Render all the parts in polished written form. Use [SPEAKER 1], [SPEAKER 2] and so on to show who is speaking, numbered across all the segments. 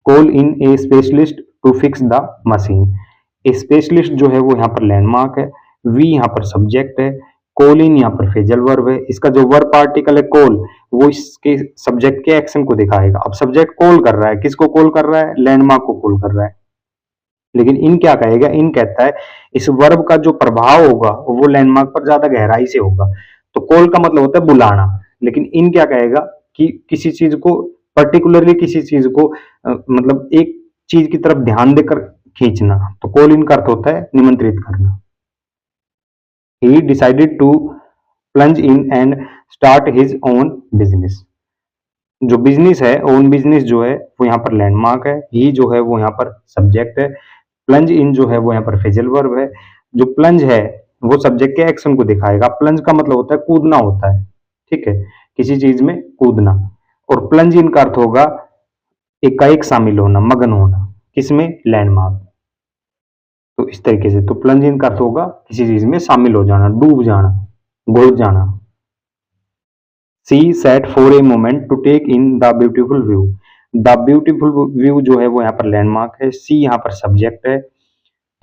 [SPEAKER 1] Call in a specialist to fix the machine. A specialist जो है वो यहाँ पर लैंडमार्क है, वी यहाँ पर सब्जेक्ट है, कॉल इन यहाँ पर फ्रेजल वर्ब है। इसका जो वर्ब पार्टिकल है कॉल, वो इसके सब्जेक्ट के एक्शन को दिखाएगा। अब सब्जेक्ट कॉल कर रहा है, किसको कॉल कर रहा है? लैंडमार्क को कॉल कर रहा है। लेकिन इन क्या कहेगा? इन कहता है इस वर्ब का जो प्रभाव होगा वो लैंडमार्क पर ज्यादा गहराई से होगा। तो कॉल का मतलब होता है बुलाना, लेकिन इन क्या कहेगा कि किसी चीज को पर्टिकुलरली, किसी चीज को मतलब एक चीज की तरफ ध्यान देकर खींचना। तो कॉल इन का अर्थ होता है निमंत्रित करना। He decided to plunge in and start his own business. जो बिजनेस है, ओन बिजनेस जो है वो यहाँ पर लैंडमार्क है, ही जो है वो यहाँ पर सब्जेक्ट है, प्लंज इन जो है वो यहाँ पर फ्रेजल वर्ब है। जो प्लंज है वो सब्जेक्ट के एक्शन को दिखाएगा। प्लंज का मतलब होता है कूदना होता है, ठीक है, किसी चीज में कूदना। और प्लंज इन का अर्थ होगा एकाएक शामिल होना, मगन होना, किसमें? लैंडमार्क। तो इस तरीके से तो प्लंज इन का अर्थ होगा किसी चीज में शामिल हो जाना, डूब जाना, घुल जाना। She sat for a moment to take in the beautiful view। The beautiful view जो है वो यहाँ पर लैंडमार्क है, सी यहाँ पर सब्जेक्ट है,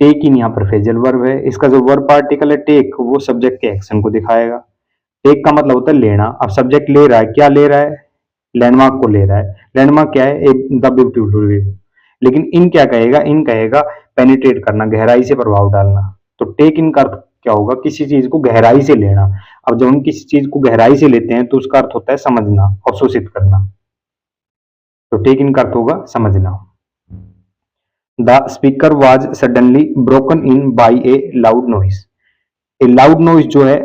[SPEAKER 1] टेक इन यहाँ पर फ्रेजल वर्ब है। इसका जो वर्ब पार्टिकल है टेक, वो सब्जेक्ट के एक्शन को दिखाएगा। टेक का मतलब होता है लेना। अब सब्जेक्ट ले रहा है, क्या ले रहा है? लैंडमार्क को ले रहा है। लैंडमार्क क्या है? The beautiful view. लेकिन इन क्या कहेगा? इन कहेगा पेनिट्रेट करना, गहराई से प्रभाव डालना। तो टेक इन का अर्थ क्या होगा? किसी चीज को गहराई से लेना। अब जब हम किसी चीज को गहराई से लेते हैं तो उसका अर्थ होता है समझना, अवशोषित करना। तो टेक इन का अर्थ होगा समझना। The speaker was suddenly broken in by A loud noise. A loud noise जो है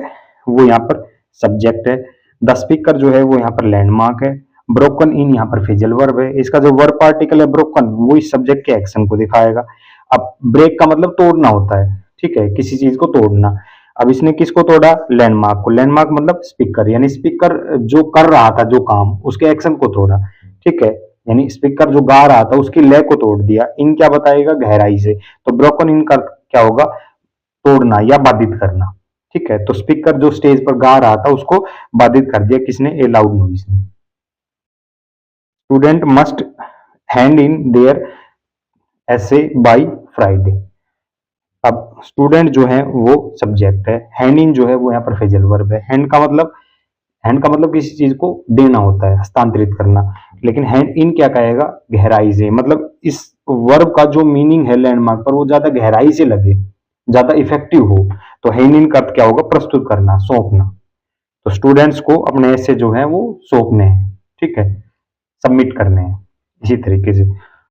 [SPEAKER 1] वो यहाँ पर सब्जेक्ट है, द स्पीकर जो है वो यहाँ पर लैंडमार्क है, ब्रोकन इन यहाँ पर फ्रेजल वर्ब है। इसका जो वर्ब पार्टिकल है ब्रोकन, वो इस सब्जेक्ट के एक्शन को दिखाएगा। अब ब्रेक का मतलब तोड़ना होता है, ठीक है, किसी चीज को तोड़ना। अब इसने किसको तोड़ा? लैंडमार्क को। लैंडमार्क मतलब स्पीकर, यानी स्पीकर जो कर रहा था जो काम, उसके एक्शन को तोड़ा, ठीक है, यानी स्पीकर जो गा रहा था उसकी लय को तोड़ दिया। इन क्या बताएगा? गहराई से। तो ब्रोकन इन का क्या होगा? तोड़ना या बाधित करना, ठीक है। तो स्पीकर जो स्टेज पर गा रहा था उसको बाधित कर दिया, किसने? ए लाउड नॉइस ने। Student must hand in their essay by Friday. अब स्टूडेंट जो है वो सब्जेक्ट है, हैंड इन जो है वो यहाँ पर फ्रेजल वर्ब है। हैंड का मतलब किसी चीज को देना होता है, हस्तांतरित करना। लेकिन हैंड इन क्या कहेगा? गहराई से। मतलब इस वर्ब का जो मीनिंग है लैंडमार्क पर वो ज्यादा गहराई से लगे, ज्यादा इफेक्टिव हो। तो हैंड इन का अर्थ क्या होगा? प्रस्तुत करना, सौंपना। तो स्टूडेंट्स को अपने ऐसे जो है वो सौंपने हैं, ठीक है, सबमिट करने हैं, इसी तरीके से।